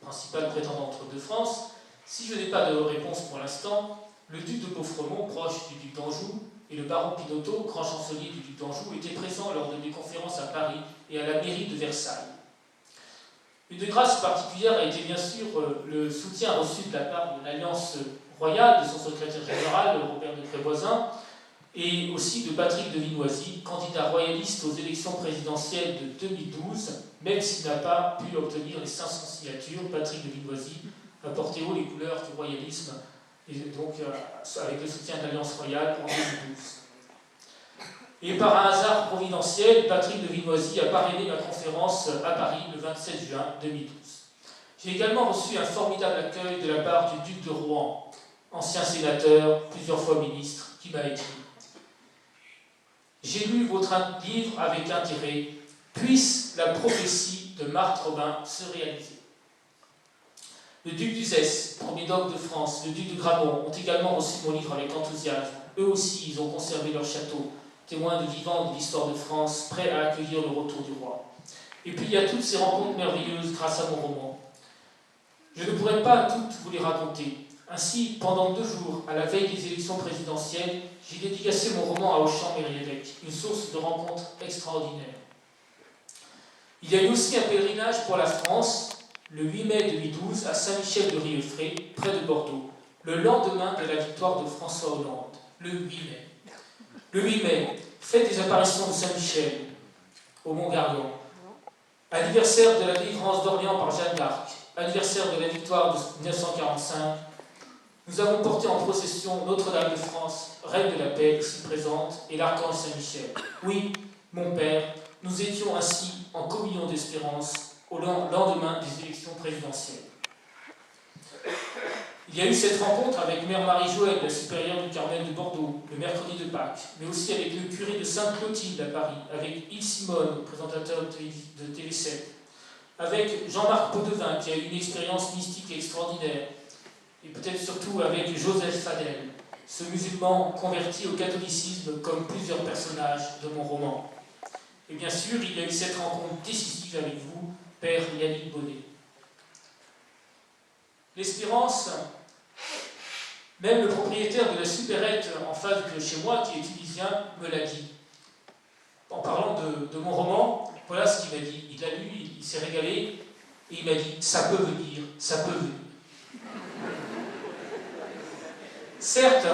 principal prétendant au trône de France, si je n'ai pas de réponse pour l'instant, le duc de Beaufremont, proche du duc d'Anjou, et le baron Pinotto, grand chancelier du duc d'Anjou, étaient présents lors de mes conférences à Paris et à la mairie de Versailles. Une grâce particulière a été bien sûr le soutien reçu de la part de l'Alliance royale, de son secrétaire général, Robert de Trévoisin, et aussi de Patrick de Vinoisy, candidat royaliste aux élections présidentielles de 2012, même s'il n'a pas pu obtenir les 500 signatures. Patrick de Vinoisy a porté haut les couleurs du royalisme, et donc avec le soutien de l'Alliance royale en 2012. Et par un hasard providentiel, Patrick de Vinoisy a parrainé ma conférence à Paris le 27 juin 2012. J'ai également reçu un formidable accueil de la part du duc de Rohan, ancien sénateur, plusieurs fois ministre, qui m'a écrit. J'ai lu votre livre avec intérêt. Puisse la prophétie de Marthe Robin se réaliser. Le duc d'Uzès, premier dogue de France, le duc de Gramont ont également reçu mon livre avec enthousiasme. Eux aussi, ils ont conservé leur château, témoins de vivants de l'histoire de France, prêts à accueillir le retour du roi. Et puis il y a toutes ces rencontres merveilleuses grâce à mon roman. Je ne pourrais pas toutes vous les raconter. Ainsi, pendant 2 jours, à la veille des élections présidentielles, j'ai dédicacé mon roman à Auchan-Mériévêque, une source de rencontres extraordinaires. Il y a eu aussi un pèlerinage pour la France, le 8 mai 2012, à Saint-Michel-de-Rieuffray, près de Bordeaux, le lendemain de la victoire de François Hollande, le 8 mai. Le 8 mai, fête des apparitions de Saint-Michel, au Mont-Gargan, anniversaire de la délivrance d'Orléans par Jeanne d'Arc, anniversaire de la victoire de 1945, nous avons porté en procession Notre-Dame de France, Reine de la Paix, ici présente, et l'Archange Saint-Michel. Oui, mon Père, nous étions ainsi en communion d'espérance au lendemain des élections présidentielles. Il y a eu cette rencontre avec Mère Marie-Joëlle, la supérieure du Carmel de Bordeaux, le mercredi de Pâques, mais aussi avec le curé de Sainte-Clotilde à Paris, avec Yves Simone, présentateur de TV7, avec Jean-Marc Potvin, qui a eu une expérience mystique extraordinaire, et peut-être surtout avec Joseph Fadel, ce musulman converti au catholicisme comme plusieurs personnages de mon roman. Et bien sûr, il y a eu cette rencontre décisive avec vous, Père Yannick Bonnet. L'Espérance, même le propriétaire de la supérette en face de chez moi, qui est tunisien, me l'a dit. En parlant de mon roman, voilà ce qu'il m'a dit. Il l'a lu, il s'est régalé, et il m'a dit « ça peut venir, ça peut venir ». Certes,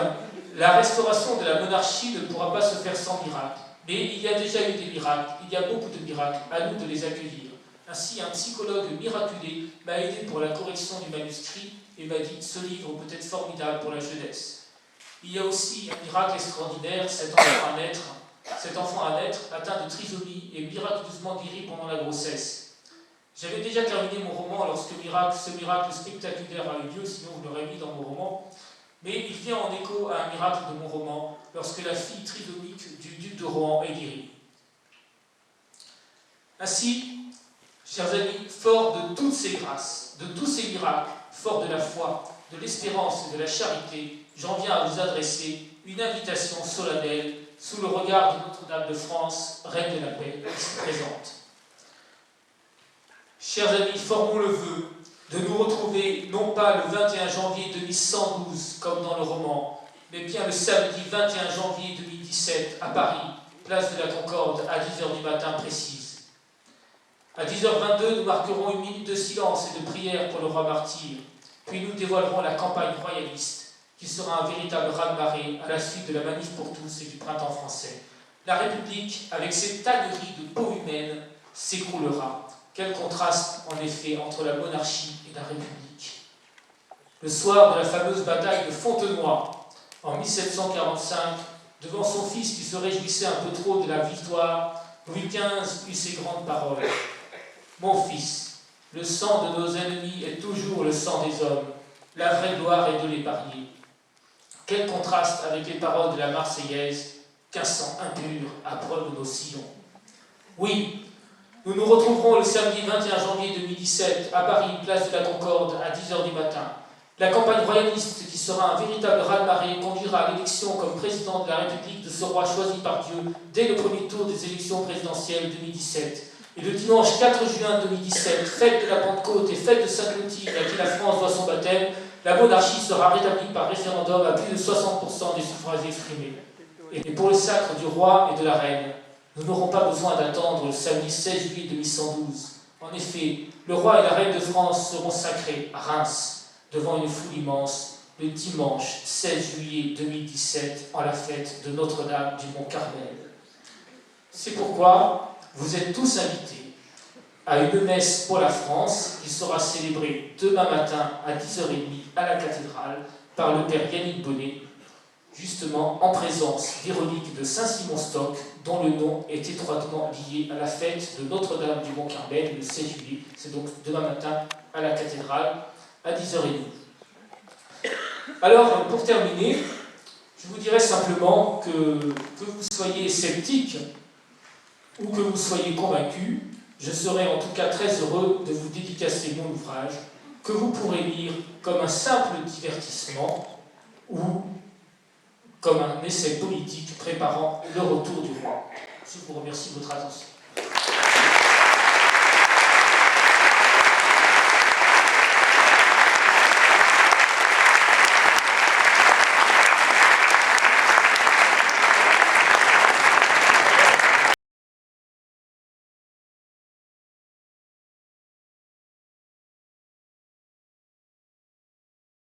la restauration de la monarchie ne pourra pas se faire sans miracle, mais il y a déjà eu des miracles, il y a beaucoup de miracles, à nous de les accueillir. Ainsi, un psychologue miraculé m'a aidé pour la correction du manuscrit et m'a dit « ce livre peut être formidable pour la jeunesse ». Il y a aussi un miracle extraordinaire, cet enfant à naître atteint de trisomie et miraculeusement guéri pendant la grossesse. J'avais déjà terminé mon roman lorsque ce miracle spectaculaire a eu lieu, sinon je l'aurais mis dans mon roman. mais il vient en écho à un miracle de mon roman, lorsque la fille trisomique du duc de Rohan est guérie. Ainsi, chers amis, fort de toutes ces grâces, de tous ces miracles, fort de la foi, de l'espérance et de la charité, j'en viens à vous adresser une invitation solennelle sous le regard de Notre-Dame de France, Reine de la paix, ici présente. Chers amis, formons le vœu de nous retrouver non pas le 21 janvier 2112 comme dans le roman, mais bien le samedi 21 janvier 2017 à Paris, place de la Concorde, à 10h du matin précise. À 10h22, nous marquerons une minute de silence et de prière pour le roi martyr, puis nous dévoilerons la campagne royaliste, qui sera un véritable raz-de-marée à la suite de la manif pour tous et du printemps français. La République, avec ses tanneries de peau humaine, s'écroulera. Quel contraste, en effet, entre la monarchie et la République. Le soir de la fameuse bataille de Fontenoy, en 1745, devant son fils qui se réjouissait un peu trop de la victoire, Louis XV eut ces grandes paroles. « Mon fils, le sang de nos ennemis est toujours le sang des hommes. La vraie gloire est de l'épargner. » Quel contraste avec les paroles de la Marseillaise, « Qu'un sang impur abreuve nos sillons. » Oui, nous nous retrouverons le samedi 21 janvier 2017 à Paris, place de la Concorde, à 10h du matin. La campagne royaliste, qui sera un véritable raz-de-marée, conduira à l'élection comme président de la République de ce roi choisi par Dieu dès le premier tour des élections présidentielles 2017. Et le dimanche 4 juin 2017, fête de la Pentecôte et fête de Sainte-Clotilde, à qui la France doit son baptême, la monarchie sera rétablie par référendum à plus de 60% des suffrages exprimés. Et pour le sacre du roi et de la reine, nous n'aurons pas besoin d'attendre le samedi 16 juillet 2112. En effet, le roi et la reine de France seront sacrés à Reims, devant une foule immense, le dimanche 16 juillet 2017, en la fête de Notre-Dame du Mont-Carmel. C'est pourquoi vous êtes tous invités à une messe pour la France qui sera célébrée demain matin à 10h30 à la cathédrale par le père Yannick Bonnet, justement en présence d'Véronique de Saint-Simon-Stock, dont le nom est étroitement lié à la fête de Notre-Dame du Mont-Carmel le 16 juillet. C'est donc demain matin à la cathédrale à 10h30. Alors, pour terminer, je vous dirais simplement que vous soyez sceptique ou que vous soyez convaincu, je serai en tout cas très heureux de vous dédicacer mon ouvrage, que vous pourrez lire comme un simple divertissement ou comme un essai politique préparant le retour du roi. Je vous remercie de votre attention.